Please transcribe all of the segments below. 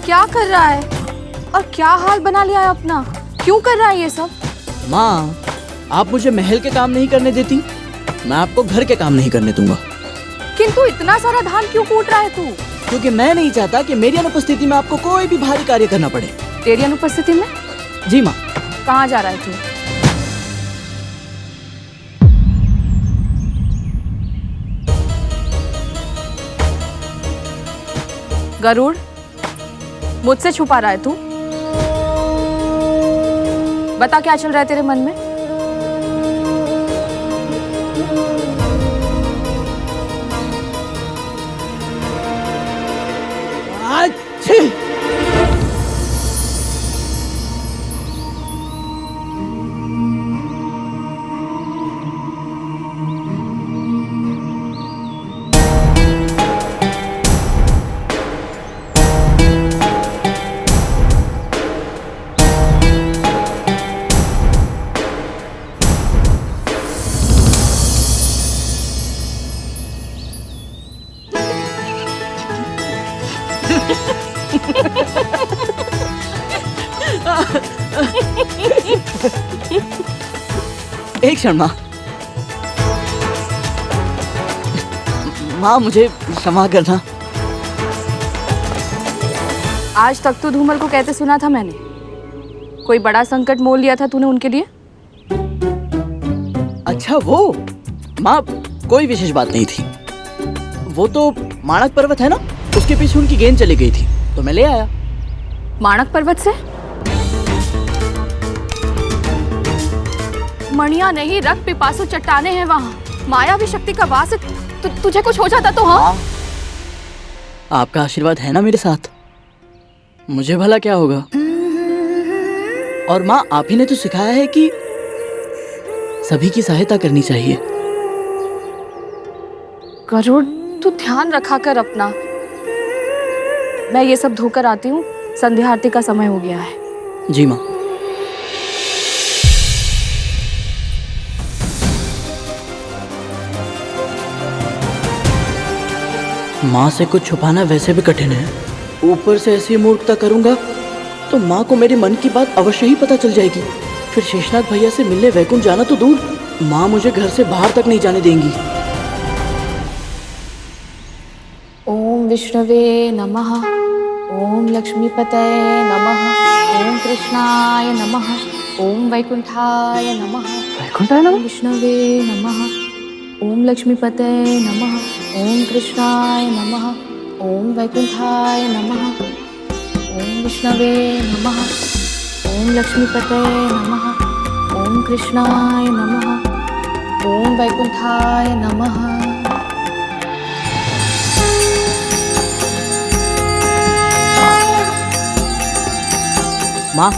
क्या कर रहा है और क्या हाल बना लिया है अपना? क्यों कर रहा है ये सब? माँ, आप मुझे महल के काम नहीं करने देती, मैं आपको घर के काम नहीं करने दूंगा। किंतु इतना सारा धान क्यों कूट रहा है तू? क्योंकि मैं नहीं चाहता कि मेरी अनुपस्थिति में आपको कोई भी भारी कार्य करना पड़े। तेरी अनुपस्थिति में? जी माँ। कहाँ जा रहा है तू? गरुड़, मुझसे छुपा रहा है तू? बता क्या चल रहा है तेरे मन में? अच्छी। एक क्षण माँ। माँ, मुझे क्षमा करना। आज तक तो धूमल को कहते सुना था मैंने, कोई बड़ा संकट मोल लिया था तूने उनके लिए। अच्छा वो माँ, कोई विशेष बात नहीं थी। वो तो माणक पर्वत है ना, उसके पीछे उनकी गेंद चली गई थी तो मैं ले आया। माणक पर्वत से? मणिया नहीं, रक्त पिपासु चट्टाने हैं वहाँ। मायावी शक्ति का वास है। तुझे कुछ हो जाता तो? हाँ, आपका आशीर्वाद है ना मेरे साथ, मुझे भला क्या होगा। और माँ, आप ही ने तो सिखाया है कि सभी की सहायता करनी चाहिए। गरुड़, तू ध्यान रखा कर अपना। मैं ये सब धोकर आती हूँ, संध्या आरती का समय हो गया है। जी माँ। माँ से कुछ छुपाना वैसे भी कठिन है, ऊपर से ऐसी मूर्खता करूंगा तो माँ को मेरे मन की बात अवश्य ही पता चल जाएगी। फिर शेषनाग भैया से मिलने वैकुंठ जाना तो दूर, माँ मुझे घर से बाहर तक नहीं जाने देंगी। ओम विष्णवे नमः, ओम लक्ष्मीपतये नमः, ओम कृष्णाय नमः, ओम वैकुंठाय नमः। वैकुंठाय नमः? विष्णवे नमः, ओम लक्ष्मीपतये नमः, ओम कृष्णाय नमः, ओम वैकुंठाय नमः, ओम विष्णवे नमः, ओम लक्ष्मीपतये नमः, ओम कृष्णाय नमः, ओम वैकुंठाय नमः। माँ,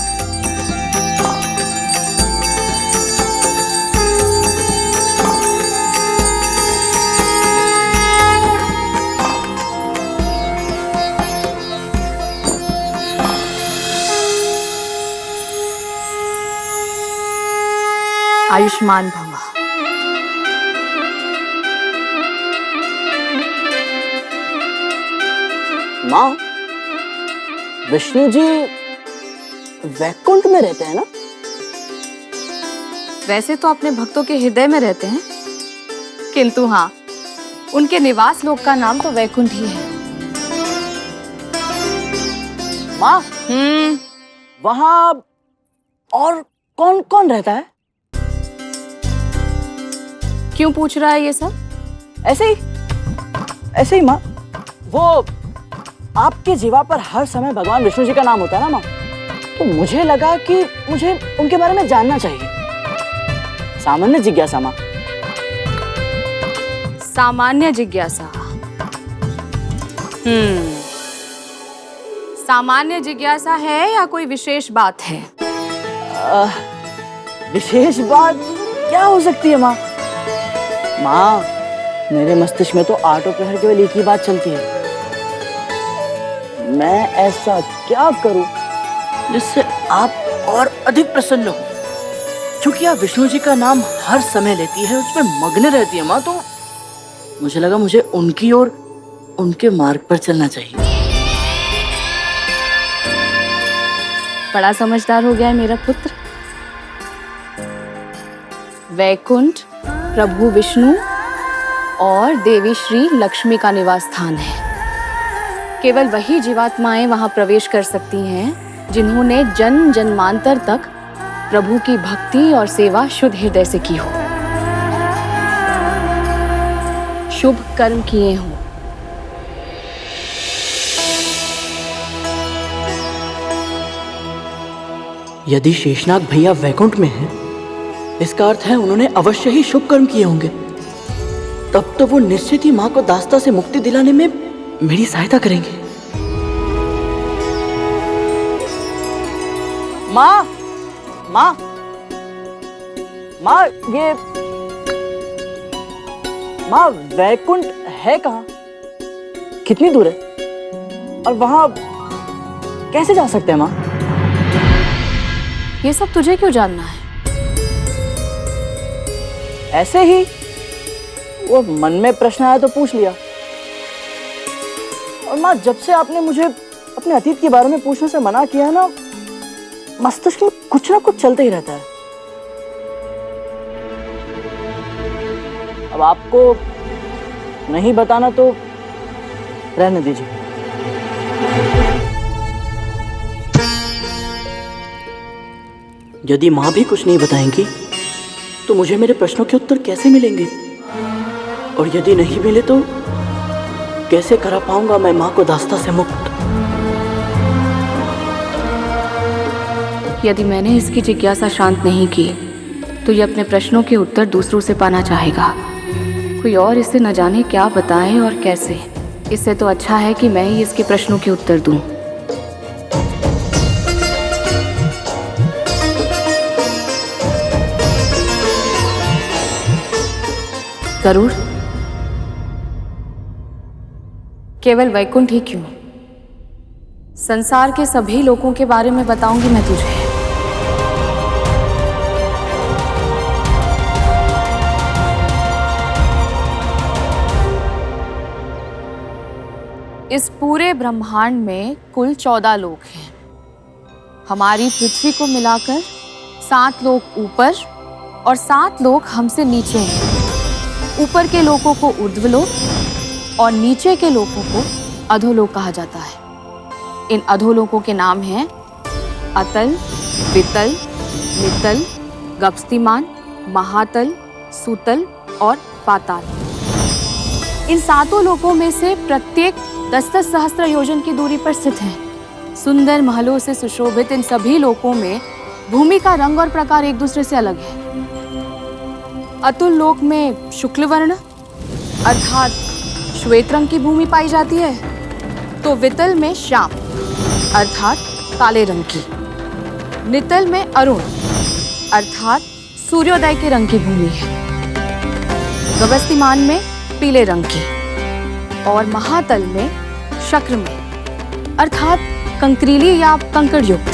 आयुष्मान भव। माँ, विष्णु जी वैकुंठ में रहते हैं ना? वैसे तो अपने भक्तों के हृदय में रहते हैं, किंतु हाँ, उनके निवास लोक का नाम तो वैकुंठ ही है। माँ, वहाँ और कौन कौन रहता है? क्यों पूछ रहा है ये सब? ऐसे ही माँ। वो आपके जीवा पर हर समय भगवान विष्णु जी का नाम होता है ना माँ, तो मुझे लगा कि मुझे उनके बारे में जानना चाहिए। सामान्य जिज्ञासा माँ। सामान्य जिज्ञासा। सामान्य जिज्ञासा है या कोई विशेष बात है? विशेष बात क्या हो सकती है माँ? माँ, मेरे मस्तिष्क में तो आठों प्रहर केवल एक ही बात चलती है, मैं ऐसा क्या करूं जिससे आप और अधिक प्रसन्न हो। क्योंकि आप विष्णु जी का नाम हर समय लेती है, उसमें मग्न रहती है माँ, तो मुझे लगा मुझे उनकी और उनके मार्ग पर चलना चाहिए। बड़ा समझदार हो गया है मेरा पुत्र। वैकुंठ प्रभु विष्णु और देवी श्री लक्ष्मी का निवास स्थान है। केवल वही जीवात्माएं वहां प्रवेश कर सकती हैं जिन्होंने जन्म जन्मांतर तक प्रभु की भक्ति और सेवा शुद्ध हृदय से की हो, शुभ कर्म किए हों। यदि शेषनाग भैया वैकुंठ में हैं, इसका अर्थ है उन्होंने अवश्य ही शुभ कर्म किए होंगे। तब तो वो निश्चित ही माँ को दास्ता से मुक्ति दिलाने में मेरी सहायता करेंगे। माँ, माँ, माँ, ये माँ, वैकुंठ है कहाँ? कितनी दूर है? और वहां कैसे जा सकते हैं माँ? ये सब तुझे क्यों जानना है? ऐसे ही वो मन में प्रश्न आया तो पूछ लिया। और माँ, जब से आपने मुझे अपने अतीत के बारे में पूछने से मना किया है ना, मस्तिष्क में कुछ ना कुछ चलते ही रहता है। अब आपको नहीं बताना तो रहने दीजिए। यदि माँ भी कुछ नहीं बताएंगी तो मुझे मेरे प्रश्नों के उत्तर कैसे मिलेंगे? और यदि नहीं मिले तो कैसे करा पाऊंगा मैं माँ को दास्ता से मुक्त? यदि मैंने इसकी जिज्ञासा शांत नहीं की तो ये अपने प्रश्नों के उत्तर दूसरों से पाना चाहेगा। कोई और इसे न जाने क्या बताए और कैसे। इससे तो अच्छा है कि मैं ही इसके प्रश्नों के उत्तर दूं। गरुड़, केवल वैकुंठ ही क्यों, संसार के सभी लोगों के बारे में बताऊंगी मैं तुझे। इस पूरे ब्रह्मांड में कुल 14 लोक हैं। हमारी पृथ्वी को मिलाकर 7 लोक ऊपर और 7 लोक हमसे नीचे हैं। ऊपर के लोकों को ऊर्ध्वलोक और नीचे के लोकों को अधोलोक कहा जाता है। इन अधोलोकों के नाम हैं अतल, वितल, नितल, गपस्तिमान, महातल, सुतल और पाताल। इन 7 लोकों में से प्रत्येक 10-10 सहस्त्र योजन की दूरी पर स्थित है। सुंदर महलों से सुशोभित इन सभी लोकों में भूमि का रंग और प्रकार एक दूसरे से अलग है। अतुल लोक में शुक्ल वर्ण अर्थात श्वेत रंग की भूमि पाई जाती है, तो वितल में श्याम अर्थात काले रंग की, नितल में अरुण अर्थात सूर्योदय के रंग की भूमि है, गगस्तिमान में पीले रंग की और महातल में शक्र में अर्थात कंकरीली या कंकड़ युक्त।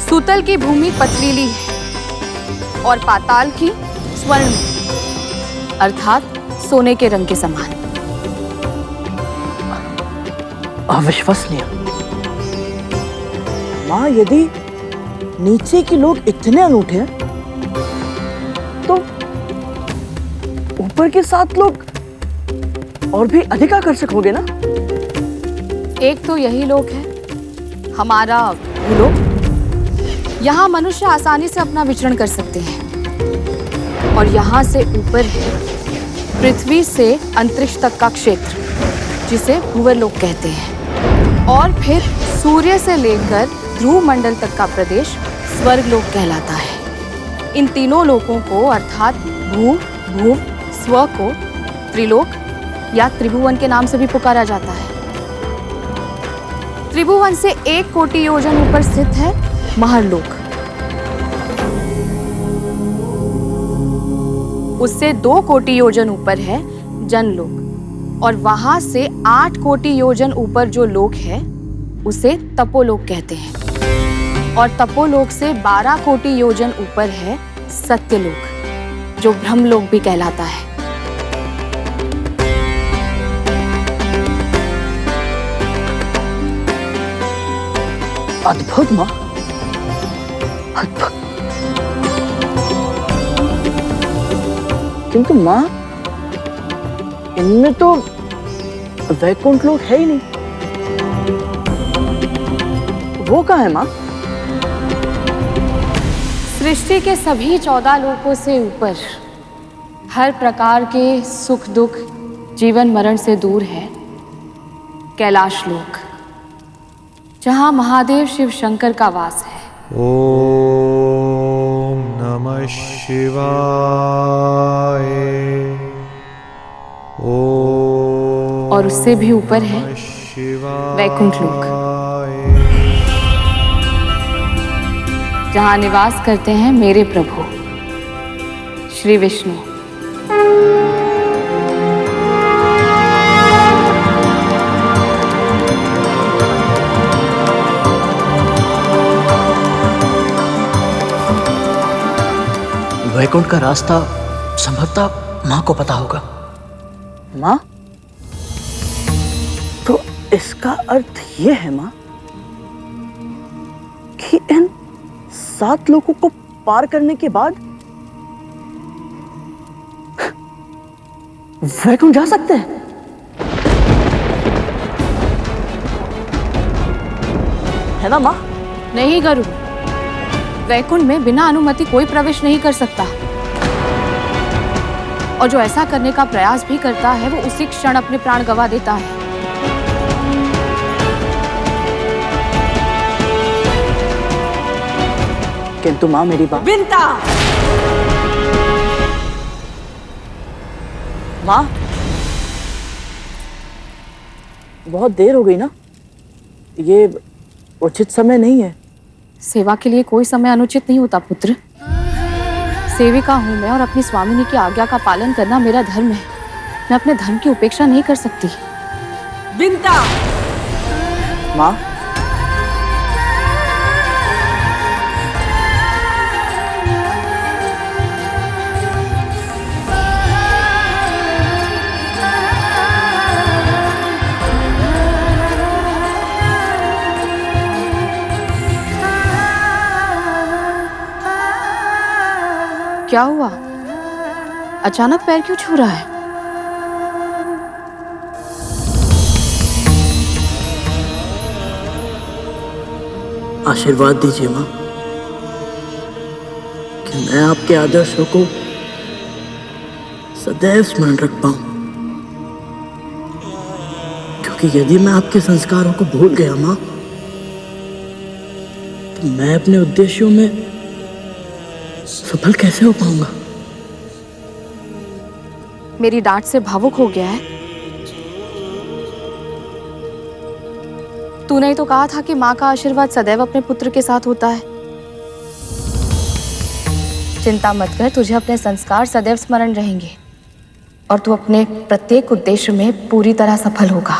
सूतल की भूमि पथरीली है और पाताल की स्वर्ण में अर्थात सोने के रंग के समान। अविश्वसनीय। माँ, यदि नीचे के लोग इतने अनूठे हैं तो ऊपर के 7 लोग और भी अधिक आकर्षक होंगे ना? एक तो यही लोक है हमारा भूलोक। यहाँ मनुष्य आसानी से अपना विचरण कर सकते हैं। और यहाँ से ऊपर है पृथ्वी से अंतरिक्ष तक का क्षेत्र, जिसे भूवर्लोक कहते हैं। और फिर सूर्य से लेकर ध्रुव मंडल तक का प्रदेश स्वर्गलोक कहलाता है। इन तीनों लोकों को अर्थात भू, भूव, स्व को त्रिलोक या त्रिभुवन के नाम से भी पुकारा जाता है। त्रिभुवन से 1 कोटि योजन ऊपर स्थित है महरलोक। उससे 2 कोटि योजन ऊपर है जनलोक और वहां से 8 कोटि योजन ऊपर जो लोक है उसे तपोलोक कहते हैं। और तपोलोक से 12 कोटि योजन ऊपर है सत्यलोक, जो ब्रह्मलोक भी कहलाता है। अद्भुत माँ, अद्भुत। किंतु माँ, इनमें तो वैकुंठ लोक है ही नहीं। वो कहाँ है माँ? सृष्टि के सभी 14 लोकों से ऊपर, हर प्रकार के सुख दुख, जीवन मरण से दूर है कैलाश लोक, जहां महादेव शिव शंकर का वास है। ओम नमः शिवाय। ओम और उससे भी ऊपर है वैकुंठ लोक, जहां निवास करते हैं मेरे प्रभु श्री विष्णु। वैकुंठ का रास्ता संभवतः माँ को पता होगा। माँ, तो इसका अर्थ ये है माँ कि इन 7 लोगों को पार करने के बाद वैकुंठ जा सकते हैं। है ना माँ? नहीं गरुड़, वैकुंठ में बिना अनुमति कोई प्रवेश नहीं कर सकता, और जो ऐसा करने का प्रयास भी करता है वो उसी क्षण अपने प्राण गंवा देता है। किंतु माँ, मेरी बात। बिंता! माँ, बहुत देर हो गई ना, ये उचित समय नहीं है। सेवा के लिए कोई समय अनुचित नहीं होता पुत्र। सेविका हूं मैं और अपनी स्वामिनी की आज्ञा का पालन करना मेरा धर्म है। मैं अपने धर्म की उपेक्षा नहीं कर सकती। बिंता! माँ, क्या हुआ? अचानक पैर क्यों छू रहा है? आशीर्वाद दीजिए माँ कि मैं आपके आदर्शों को सदैव स्मरण रख पाऊं, क्योंकि यदि मैं आपके संस्कारों को भूल गया माँ, तो मैं अपने उद्देश्यों में सफल कैसे हो पाऊंगा? मेरी डांट से भावुक हो गया है? तूने ही तो कहा था कि माँ का आशीर्वाद सदैव अपने पुत्र के साथ होता है। चिंता मत कर, तुझे अपने संस्कार सदैव स्मरण रहेंगे और तू अपने प्रत्येक उद्देश्य में पूरी तरह सफल होगा।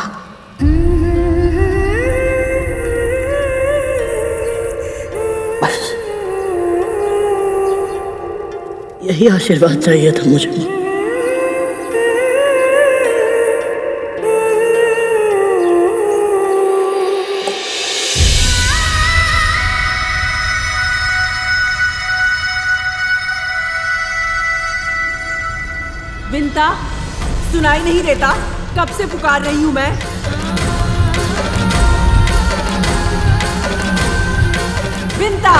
बस यही आशीर्वाद चाहिए था मुझे माँ। बिंता, सुनाई नहीं देता? कब से पुकार रही हूं मैं। बिंता!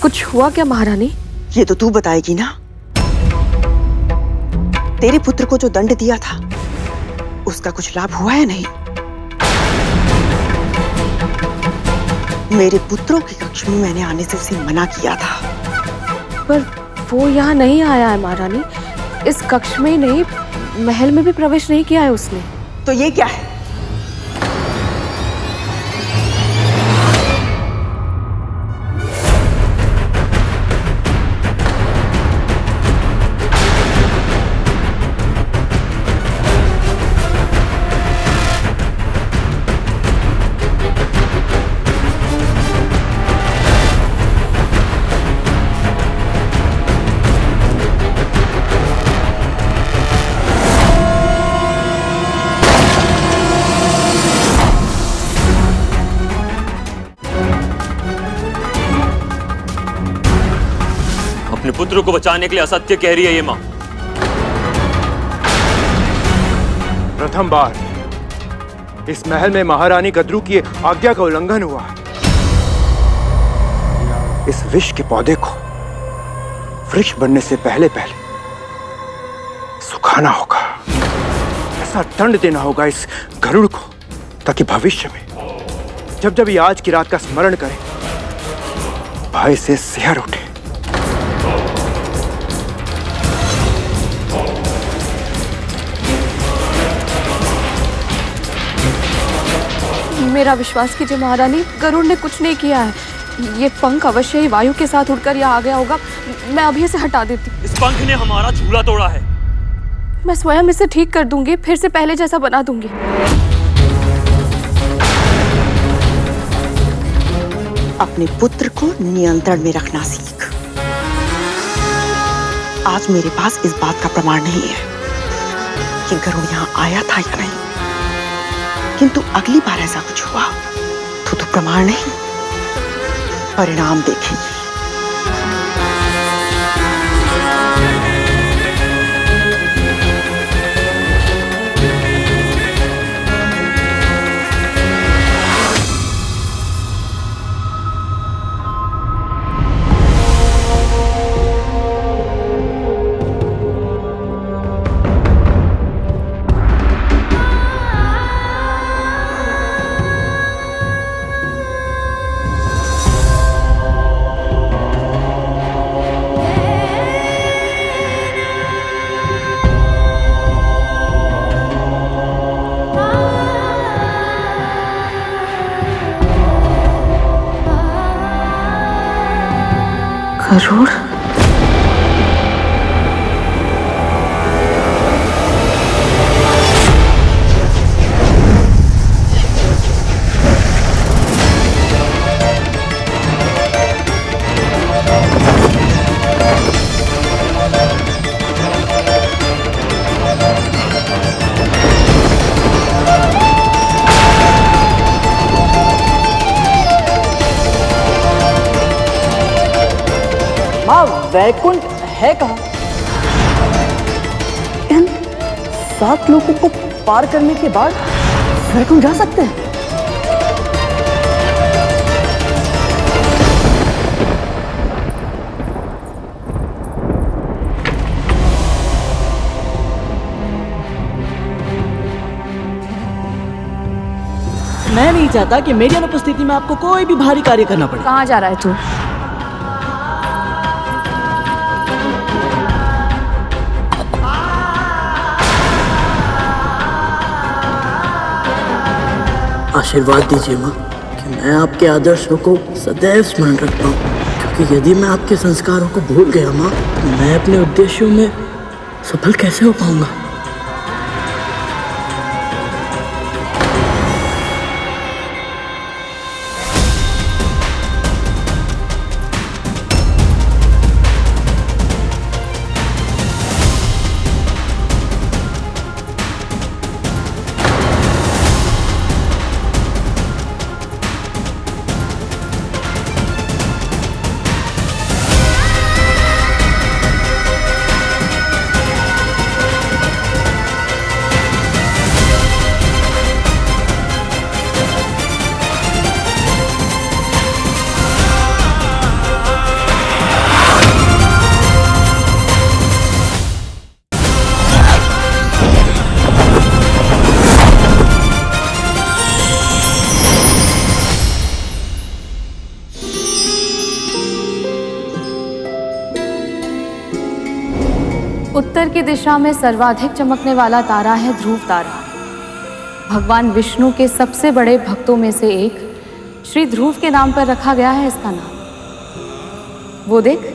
कुछ हुआ क्या महारानी? ये तो तू बताएगी ना। तेरे पुत्र को जो दंड दिया था उसका कुछ लाभ हुआ है नहीं? मेरे पुत्रों की कक्ष में मैंने आने से उसे मना किया था। पर वो यहाँ नहीं आया है महारानी। इस कक्ष में ही नहीं, महल में भी प्रवेश नहीं किया है उसने। तो ये क्या है? अपने पुत्र को बचाने के लिए असत्य कह रही है ये मां। प्रथम बार इस महल में महारानी गद्रू की आज्ञा का उल्लंघन हुआ। इस विष के पौधे को वृक्ष बनने से पहले पहले सुखाना होगा। ऐसा दंड देना होगा इस गरुड़ को ताकि भविष्य में जब जब ये आज की रात का स्मरण करे भय से सिहर उठे। मेरा विश्वास कीजिए महारानी, गरुड़ ने कुछ नहीं किया है। ये पंख अवश्य ही वायु के साथ उड़कर यहाँ आ गया होगा। मैं अभी इसे हटा देती हूँ। इस पंख ने हमारा झूला तोड़ा है। मैं स्वयं इसे ठीक कर दूंगी, फिर से पहले जैसा बना दूंगी। अपने पुत्र को नियंत्रण में रखना सीख। आज मेरे पास इस बात का प्रमाण नहीं है कि गरुड़ यहाँ आया था या नहीं, किंतु अगली बार ऐसा कुछ हुआ तो तू प्रमाण नहीं, परिणाम देखेगी। गरुड़? माँ, वैकुंठ है कहाँ? इन 7 लोगों को पार करने के बाद वैकुंठ जा सकते हैं? मैं नहीं चाहता कि मेरी अनुपस्थिति में आपको कोई भी भारी कार्य करना पड़े। कहाँ जा रहा है तू? आशीर्वाद दीजिए माँ कि मैं आपके आदर्शों को सदैव स्मरण रख पाऊँ, क्योंकि यदि मैं आपके संस्कारों को भूल गया माँ, तो मैं अपने उद्देश्यों में सफल कैसे हो पाऊंगा? उत्तर की दिशा में सर्वाधिक चमकने वाला तारा है ध्रुव तारा। भगवान विष्णु के सबसे बड़े भक्तों में से एक श्री ध्रुव के नाम पर रखा गया है इसका नाम। वो देख,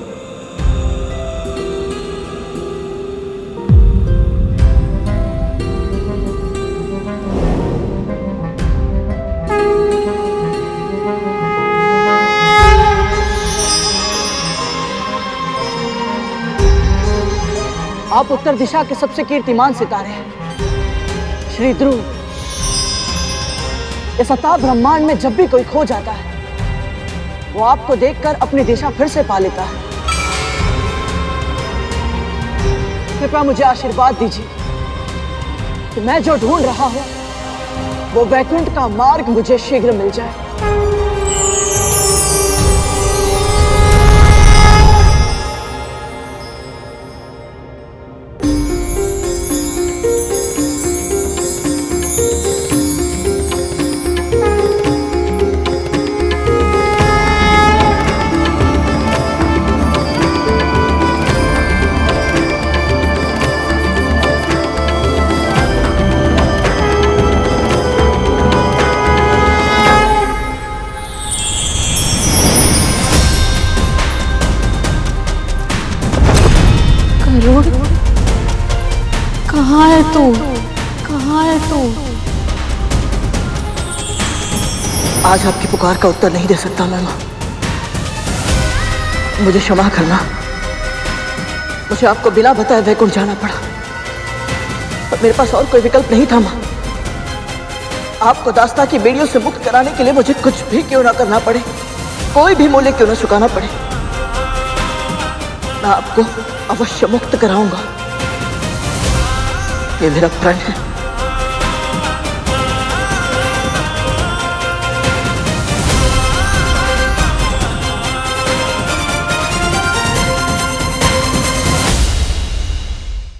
आप उत्तर दिशा के सबसे कीर्तिमान सितारे हैं श्री ध्रुव। इस अथाह ब्रह्मांड में जब भी कोई खो जाता है वो आपको देखकर अपनी दिशा फिर से पा लेता है। कृपया मुझे आशीर्वाद दीजिए कि मैं जो ढूंढ रहा हूं वो वैकुंठ का मार्ग मुझे शीघ्र मिल जाए। गरुड़, कहाँ है तू? कहाँ है तू? आज आपकी पुकार का उत्तर नहीं दे सकता मैं मां। मुझे क्षमा करना। मुझे आपको बिना बताए वैकुंठ जाना पड़ा और मेरे पास और कोई विकल्प नहीं था मां। आपको दास्ता की बेड़ियों से मुक्त कराने के लिए मुझे कुछ भी क्यों ना करना पड़े, कोई भी मूल्य क्यों ना चुकाना पड़े, मैं आपको अवश्य मुक्त कराऊंगा। ये मेरा प्रण है।